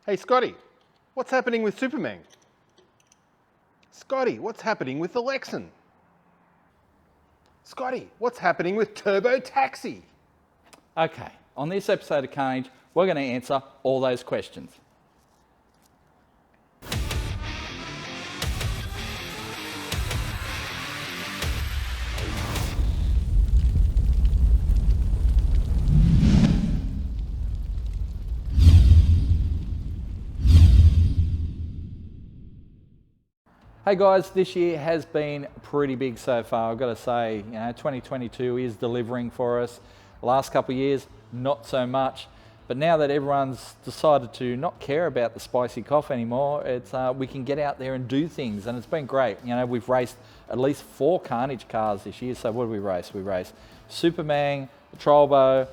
Hey Scotty, what's happening with Superman? Scotty, what's happening with the Lexan? Scotty, what's happening with Turbo Taxi? Okay, on this episode of Carnage, we're going to answer all those questions. Hey guys, this year has been pretty big so far. I've got to say, 2022 is delivering for us. The last couple of years, not so much. But now that everyone's decided to not care about the spicy cough anymore, we can get out there and do things, and it's been great. We've raced at least 4 Carnage cars this year. So what did we race? We raced Superman, the Trollbo,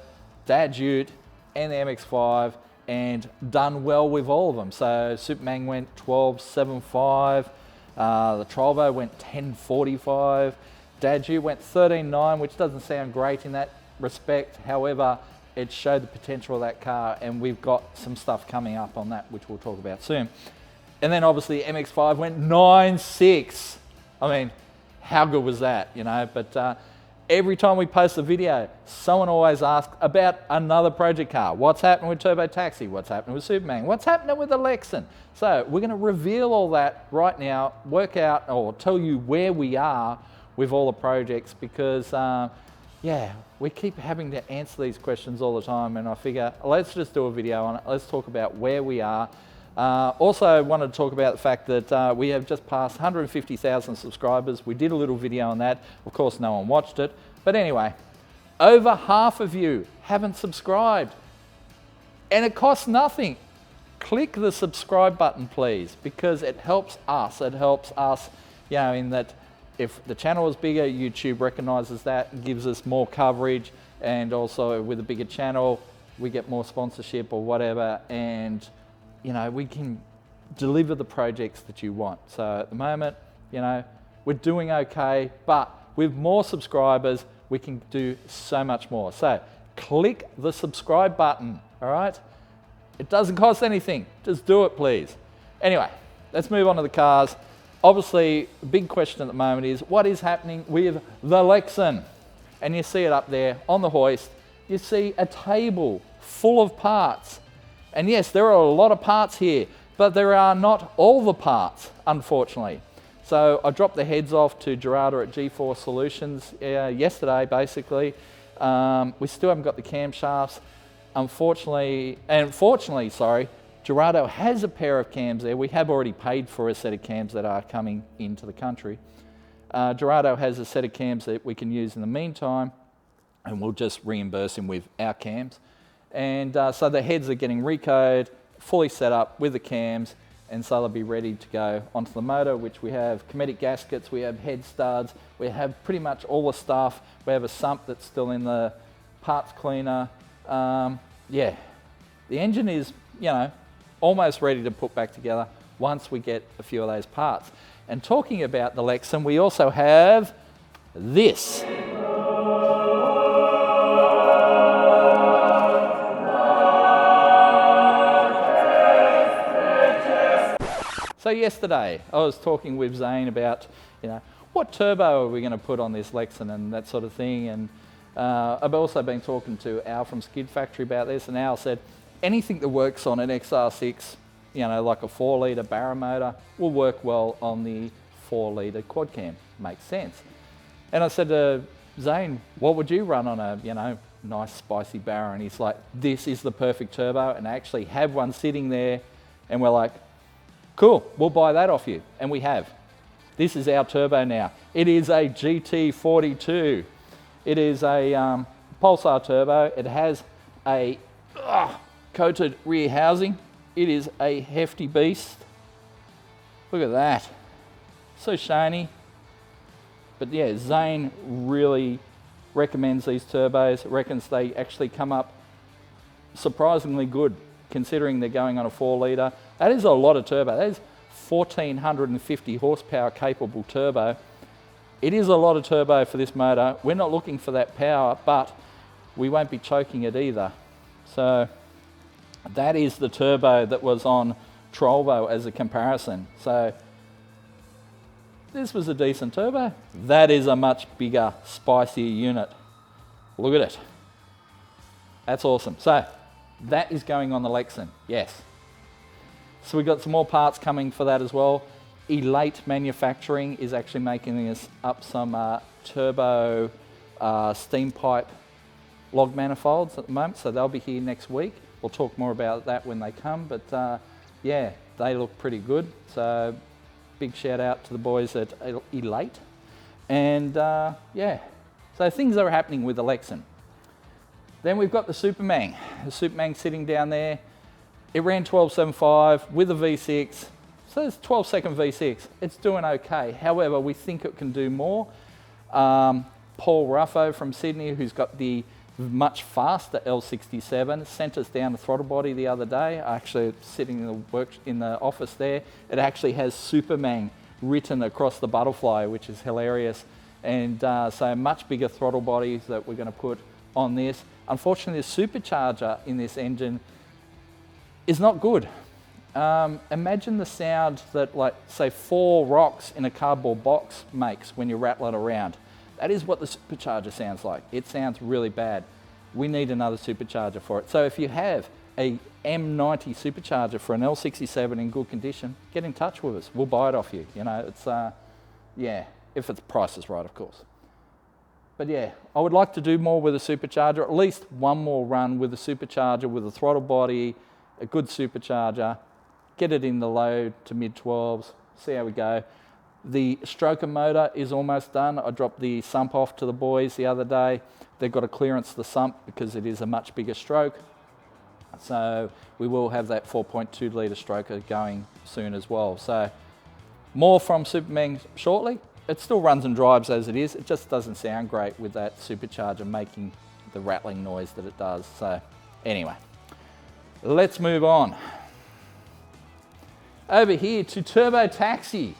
Dad's Ute, and the MX-5, and done well with all of them. So Superman went 12.75. The Trollbo went 10.45. Dad's Ute went 13.9, which doesn't sound great in that respect. However, it showed the potential of that car, and we've got some stuff coming up on that, which we'll talk about soon. And then obviously MX-5 went 9.6. I mean, how good was that, But every time we post a video, someone always asks about another project car. What's happening with Turbo Taxi? What's happening with Superman? What's happening with the Lexan? So we're going to reveal all that right now, work out or tell you where we are with all the projects, because we keep having to answer these questions all the time, and I figure let's just do a video on it. Let's talk about where we are. Also, I wanted to talk about the fact that we have just passed 150,000 subscribers. We did a little video on that. Of course, no one watched it. But anyway, over half of you haven't subscribed, and it costs nothing. Click the subscribe button, please, because it helps us. It helps us, in that if the channel is bigger, YouTube recognizes that and gives us more coverage, and also with a bigger channel, we get more sponsorship or whatever, and we can deliver the projects that you want. So at the moment, we're doing okay, but with more subscribers, we can do so much more. So click the subscribe button, all right? It doesn't cost anything. Just do it, please. Anyway, let's move on to the cars. Obviously, the big question at the moment is what is happening with the Lexan? And you see it up there on the hoist. You see a table full of parts. And yes, there are a lot of parts here, but there are not all the parts, unfortunately. So I dropped the heads off to Gerardo at G4 Solutions yesterday, basically. We still haven't got the camshafts. Fortunately, Gerardo has a pair of cams there. We have already paid for a set of cams that are coming into the country. Gerardo has a set of cams that we can use in the meantime, and we'll just reimburse him with our cams. And so the heads are getting recode, fully set up with the cams, and so they'll be ready to go onto the motor, which we have Cometic gaskets, we have head studs, we have pretty much all the stuff. We have a sump that's still in the parts cleaner. The engine is, almost ready to put back together once we get a few of those parts. And talking about the Lexan, we also have this. So yesterday, I was talking with Zane about, what turbo are we going to put on this Lexan and that sort of thing. And I've also been talking to Al from Skid Factory about this, and Al said anything that works on an XR6, like a 4-litre Barra motor, will work well on the 4-litre quad cam. Makes sense. And I said to Zane, what would you run on a, nice spicy Barra? And he's like, this is the perfect turbo, and I actually have one sitting there, and we're like, cool, we'll buy that off you. And we have. This is our turbo now. It is a GT42. It is a Pulsar turbo. It has a coated rear housing. It is a hefty beast. Look at that. So shiny. But yeah, Zane really recommends these turbos. Reckons they actually come up surprisingly good, considering they're going on a 4-litre. That is a lot of turbo. That is 1,450 horsepower capable turbo. It is a lot of turbo for this motor. We're not looking for that power, but we won't be choking it either. So That is the turbo that was on Trollvo as a comparison. So this was a decent turbo. That is a much bigger, spicier unit. Look at it. That's awesome. So that is going on the Lexan, yes. So we've got some more parts coming for that as well. Elate Manufacturing is actually making us up some turbo steam pipe log manifolds at the moment, so they'll be here next week. We'll talk more about that when they come, but yeah, they look pretty good. So big shout out to the boys at Elate. And yeah, so things are happening with the Lexan. Then we've got the Superman. The Superman sitting down there. It ran 12.75 with a V6. So it's 12-second V6. It's doing okay. However, we think it can do more. Paul Ruffo from Sydney, who's got the much faster L67, sent us down the throttle body the other day. Actually, sitting in the office there, it actually has Superman written across the butterfly, which is hilarious. And so much bigger throttle bodies that we're going to put on this. Unfortunately, the supercharger in this engine is not good. Imagine the sound that, like, say, 4 rocks in a cardboard box makes when you rattle it around. That is what the supercharger sounds like. It sounds really bad. We need another supercharger for it. So if you have a M90 supercharger for an L67 in good condition, get in touch with us. We'll buy it off you. You know, it's, yeah, if the price is right, of course. But yeah, I would like to do more with a supercharger, at least one more run with a supercharger, with a throttle body, a good supercharger, get it in the low to mid 12s, see how we go. The stroker motor is almost done. I dropped the sump off to the boys the other day. They've got to clearance the sump because it is a much bigger stroke. So we will have that 4.2 litre stroker going soon as well. So more from Superman shortly. It still runs and drives as it is. It just doesn't sound great with that supercharger making the rattling noise that it does. So anyway, let's move on. Over here to Turbo Taxi.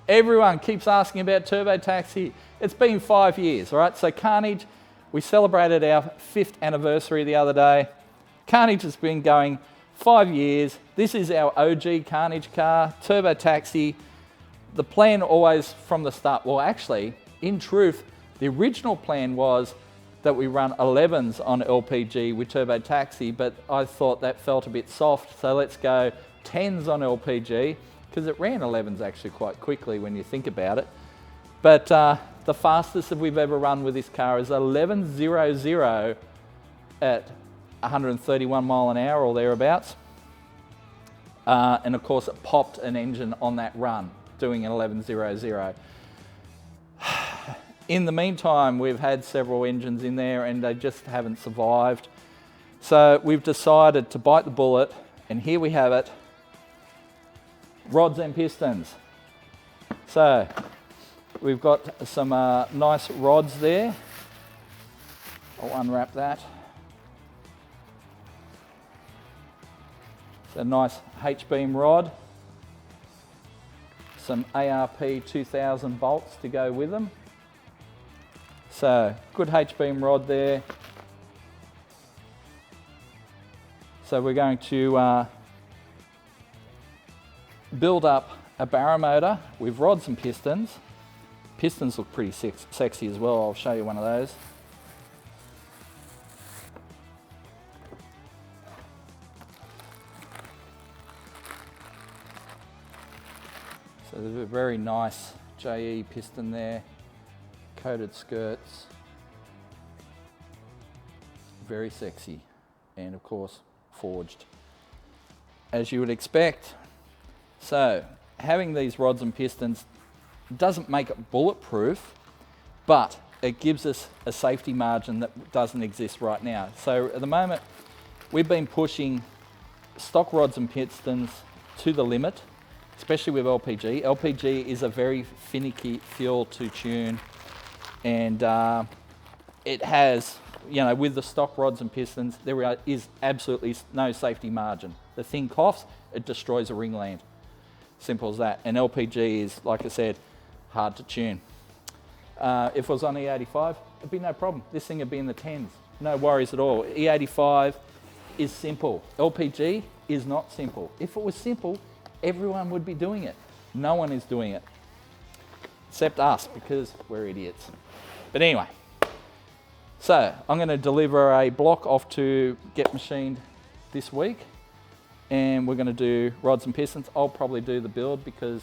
Everyone keeps asking about Turbo Taxi. It's been 5 years, all right? So Carnage, we celebrated our 5th anniversary the other day. Carnage has been going 5 years. This is our OG Carnage car, Turbo Taxi. The plan always from the start, well, actually, in truth, the original plan was that we run 11s on LPG with Turbo Taxi, but I thought that felt a bit soft, so let's go 10s on LPG, because it ran 11s actually quite quickly when you think about it. But the fastest that we've ever run with this car is 11.00 at 131 mile an hour or thereabouts. And of course it popped an engine on that run doing an 11.00. In the meantime, we've had several engines in there and they just haven't survived. So we've decided to bite the bullet, and here we have it. Rods and pistons. So we've got some nice rods there. I'll unwrap that. It's a nice H-beam rod. Some ARP 2000 bolts to go with them. So good H-beam rod there. So we're going to build up a barrow motor with rods and pistons. Pistons look pretty sexy as well. I'll show you one of those. So there's a very nice JE piston there, coated skirts, very sexy, and of course forged, as you would expect. So having these rods and pistons doesn't make it bulletproof, but it gives us a safety margin that doesn't exist right now. So at the moment, we've been pushing stock rods and pistons to the limit, especially with LPG. LPG is a very finicky fuel to tune, and it has, you know, with the stock rods and pistons, there is absolutely no safety margin. The thing coughs, it destroys a ringland. Simple as that. And LPG is, like I said, hard to tune. If it was on E85, it'd be no problem. This thing would be in the 10s. No worries at all. E85, is simple. LPG is not simple. If it was simple, everyone would be doing it. No one is doing it, except us, because we're idiots. But anyway, so I'm going to deliver a block off to get machined this week, and we're going to do rods and pistons. I'll probably do the build because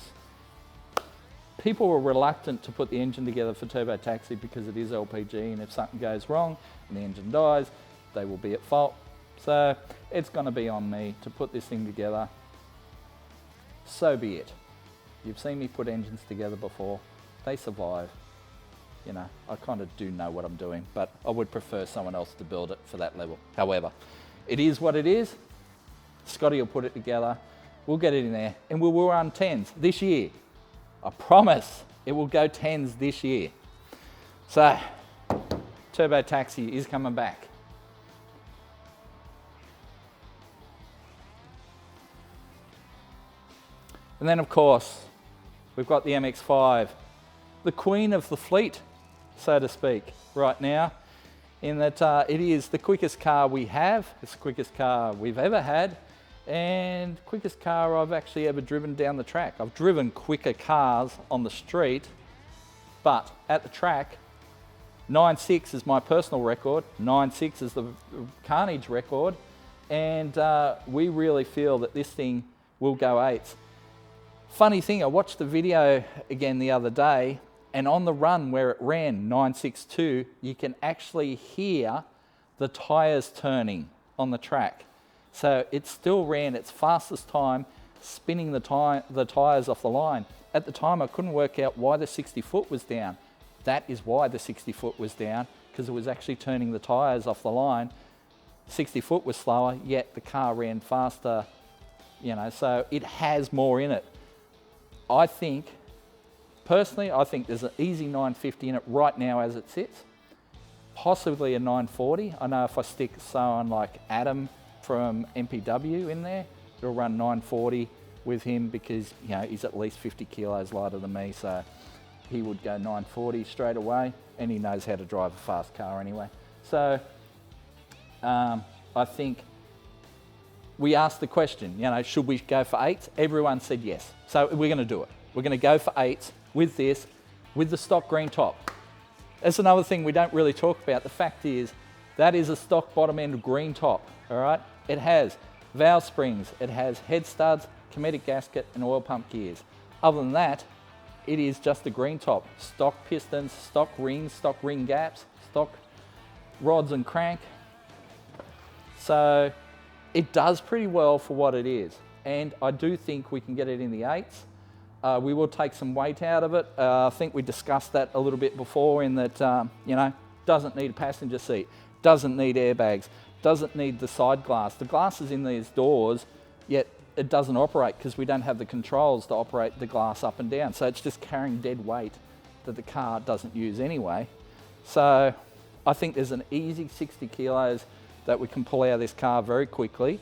people were reluctant to put the engine together for Turbo Taxi because it is LPG, and if something goes wrong and the engine dies, they will be at fault. So it's going to be on me to put this thing together. So be it. You've seen me put engines together before. They survive. You know, I kind of do know what I'm doing, but I would prefer someone else to build it for that level. However, it is what it is. Scotty will put it together. We'll get it in there, and we will run 10s this year. I promise it will go 10s this year. So, Turbo Taxi is coming back. And then, of course, we've got the MX-5, the queen of the fleet, so to speak, right now, in that it is the quickest car we have. It's the quickest car we've ever had, and quickest car I've actually ever driven down the track. I've driven quicker cars on the street, but at the track, 9.6 is my personal record. 9.6 is the Carnage record, and we really feel that this thing will go 8s. Funny thing, I watched the video again the other day, and on the run where it ran 9.62, you can actually hear the tyres turning on the track. So it still ran its fastest time, spinning the tyres off the line. At the time, I couldn't work out why the 60 foot was down. That is why the 60 foot was down, because it was actually turning the tyres off the line. 60 foot was slower, yet the car ran faster, you know, so it has more in it. Personally, I think there's an easy 950 in it right now as it sits, possibly a 940. I know if I stick someone like Adam from MPW in there, it'll run 940 with him because, you know, he's at least 50 kilos lighter than me, so he would go 940 straight away, and he knows how to drive a fast car anyway. So I think we asked the question, you know, should we go for 8s? Everyone said yes. So we're going to do it. We're going to go for 8s with this, with the stock green top. That's another thing we don't really talk about. The fact is, that is a stock bottom end green top, all right? It has valve springs, it has head studs, kinetic gasket, and oil pump gears. Other than that, it is just a green top. Stock pistons, stock ring gaps, stock rods and crank. So it does pretty well for what it is. And I do think we can get it in the 8s. We will take some weight out of it. I think we discussed that a little bit before in that, you know, doesn't need a passenger seat, doesn't need airbags, doesn't need the side glass. The glass is in these doors, yet it doesn't operate because we don't have the controls to operate the glass up and down. So it's just carrying dead weight that the car doesn't use anyway. So I think there's an easy 60 kilos that we can pull out of this car very quickly.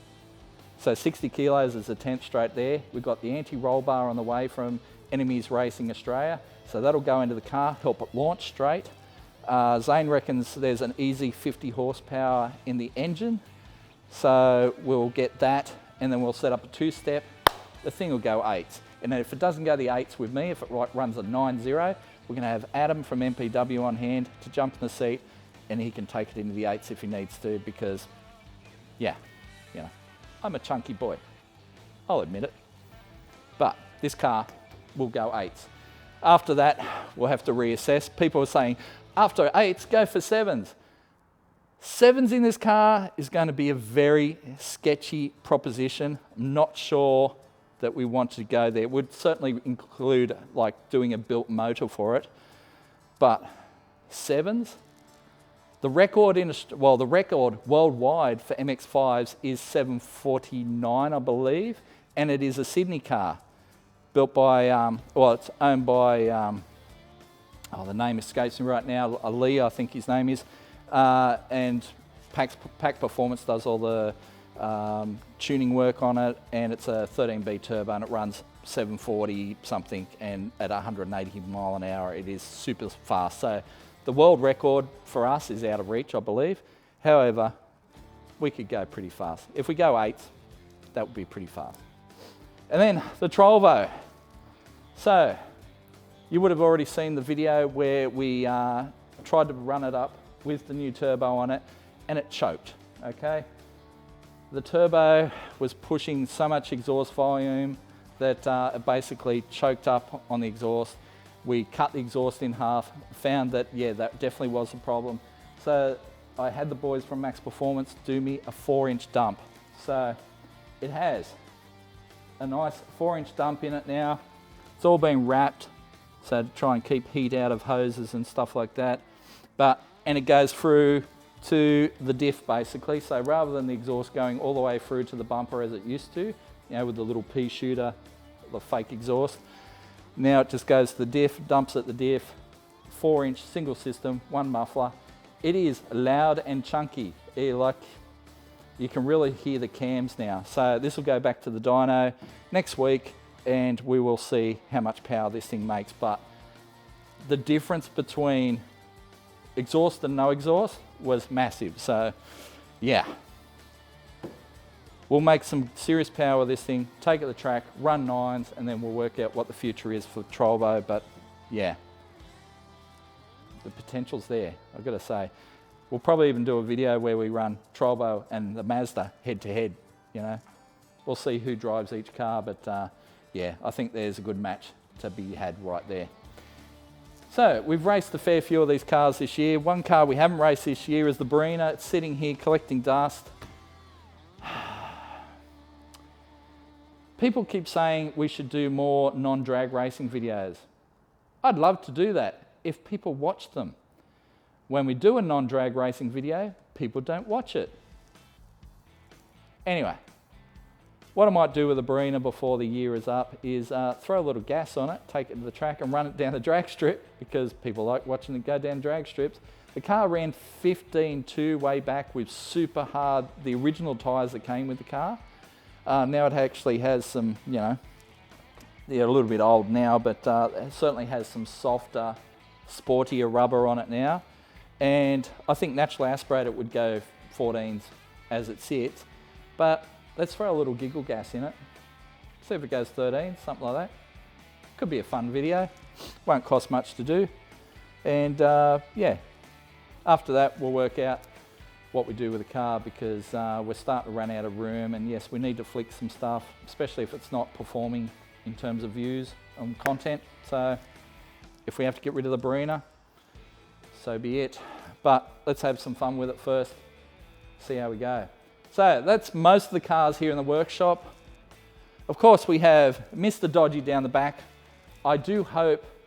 So 60 kilos is a 10th straight there. We've got the anti-roll bar on the way from Enemies Racing Australia. So that'll go into the car, help it launch straight. Zane reckons there's an easy 50 horsepower in the engine. So we'll get that, and then we'll set up a 2-step. The thing will go 8s. And then if it doesn't go the 8s with me, if it runs a 9.0, we're gonna have Adam from MPW on hand to jump in the seat, and he can take it into the 8s if he needs to, because, yeah, you know, I'm a chunky boy. I'll admit it. But this car will go 8s. After that, we'll have to reassess. People are saying, after 8s, go for 7s. 7s in this car is going to be a very sketchy proposition. I'm not sure that we want to go there. It would certainly include like doing a built motor for it. But 7s? The record the record worldwide for MX-5s is 749, I believe, and it is a Sydney car, built by, it's owned by, the name escapes me right now, Ali, I think his name is, and Pack Performance does all the tuning work on it, and it's a 13B turbo, and it runs 740 something, and at 180 mile an hour, it is super fast. So the world record for us is out of reach, I believe. However, we could go pretty fast. If we go 8s, that would be pretty fast. And then the Trovo. So you would have already seen the video where we tried to run it up with the new turbo on it, and it choked, okay? The turbo was pushing so much exhaust volume that it basically choked up on the exhaust. We cut the exhaust in half, found that, yeah, that definitely was a problem. So I had the boys from Max Performance do me a 4-inch dump. So it has a nice 4-inch dump in it now. It's all been wrapped, so to try and keep heat out of hoses and stuff like that. And it goes through to the diff basically. So rather than the exhaust going all the way through to the bumper as it used to, you know, with the little pea shooter, the fake exhaust, now it just goes to the diff, dumps at the diff, 4-inch single system, 1 muffler. It is loud and chunky. You can really hear the cams now. So this will go back to the dyno next week and we will see how much power this thing makes. But the difference between exhaust and no exhaust was massive. So yeah, we'll make some serious power with this thing, take it to the track, run 9s, and then we'll work out what the future is for Trovo. But yeah, the potential's there, I've got to say. We'll probably even do a video where we run Trovo and the Mazda head to head, you know. We'll see who drives each car, but yeah, I think there's a good match to be had right there. So we've raced a fair few of these cars this year. One car we haven't raced this year is the Burnouts. It's sitting here collecting dust. People keep saying we should do more non-drag racing videos. I'd love to do that if people watch them. When we do a non-drag racing video, people don't watch it. Anyway, what I might do with the Barina before the year is up is throw a little gas on it, take it to the track and run it down the drag strip because people like watching it go down drag strips. The car ran 15.2 way back with super hard, the original tyres that came with the car. Now it actually has some, you know, they're a little bit old now, but it certainly has some softer, sportier rubber on it now. And I think naturally aspirated would go 14s as it sits, but let's throw a little giggle gas in it. See if it goes 13, something like that. Could be a fun video. Won't cost much to do. And yeah, after that we'll work out what we do with the car because we're starting to run out of room, and yes, we need to flick some stuff, especially if it's not performing in terms of views and content. So if we have to get rid of the Barina, so be it. But let's have some fun with it first, see how we go. So that's most of the cars here in the workshop. Of course, we have Mr. Dodgy down the back. I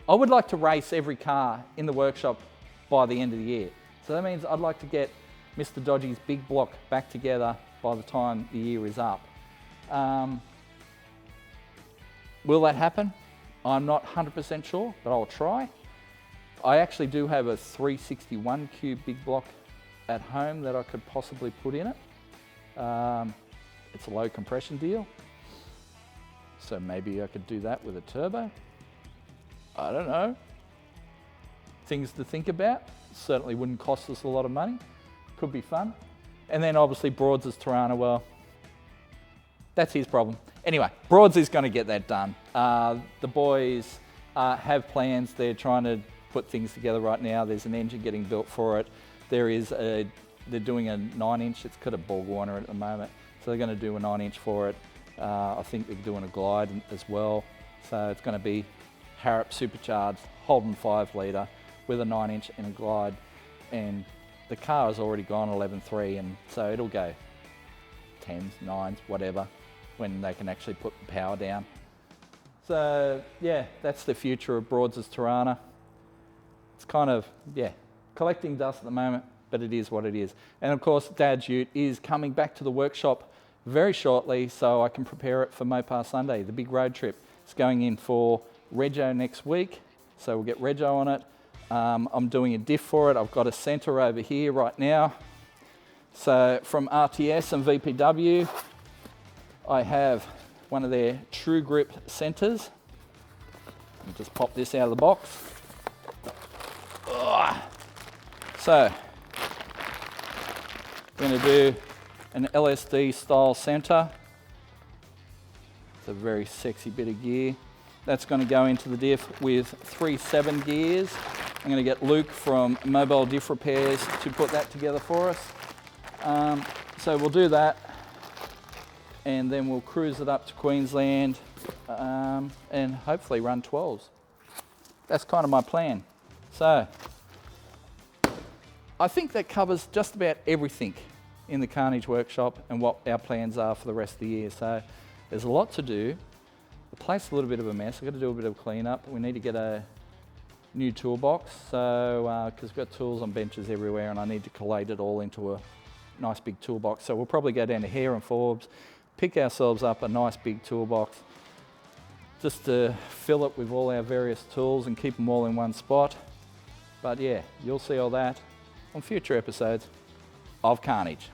would like to race every car in the workshop by the end of the year. So that means I'd like to get Mr. Dodgy's big block back together by the time the year is up. Will that happen? I'm not 100% sure, but I'll try. I actually do have a 361 cube big block at home that I could possibly put in it. It's a low compression deal, so maybe I could do that with a turbo. I don't know. Things to think about. Certainly wouldn't cost us a lot of money. Could be fun. And then obviously Broads' Tirana, well, that's his problem. Anyway, Broads is going to get that done. The boys have plans. They're trying to put things together right now. There's an engine getting built for it. They're doing a 9-inch. It's got a Borg Warner at the moment, so they're going to do a 9-inch for it. I think they're doing a glide as well. So it's going to be Harrop supercharged, Holden 5 litre with a 9-inch and a glide. And the car has already gone 11.3, and so it'll go 10s, 9s, whatever, when they can actually put the power down. So yeah, that's the future of Broads' Tirana. It's kind of, yeah, collecting dust at the moment, but it is what it is. And of course, Dad's Ute is coming back to the workshop very shortly, so I can prepare it for Mopar Sunday, the big road trip. It's going in for Rego next week, so we'll get Rego on it. I'm doing a diff for it. I've got a centre over here right now. So from RTS and VPW, I have one of their True Grip centres. I'll just pop this out of the box. Ugh. So, I'm going to do an LSD style center. It's a very sexy bit of gear. That's going to go into the diff with 3 7 gears. I'm going to get Luke from Mobile Diff Repairs to put that together for us. So we'll do that, and then we'll cruise it up to Queensland and hopefully run 12s. That's kind of my plan. So I think that covers just about everything in the Carnage workshop and what our plans are for the rest of the year. So there's a lot to do. The place is a little bit of a mess. I've got to do a bit of cleanup. We need to get a new toolbox, so because we've got tools on benches everywhere and I need to collate it all into a nice big toolbox. So we'll probably go down to Hare and Forbes, pick ourselves up a nice big toolbox just to fill it with all our various tools and keep them all in one spot. But yeah, you'll see all that on future episodes of Carnage.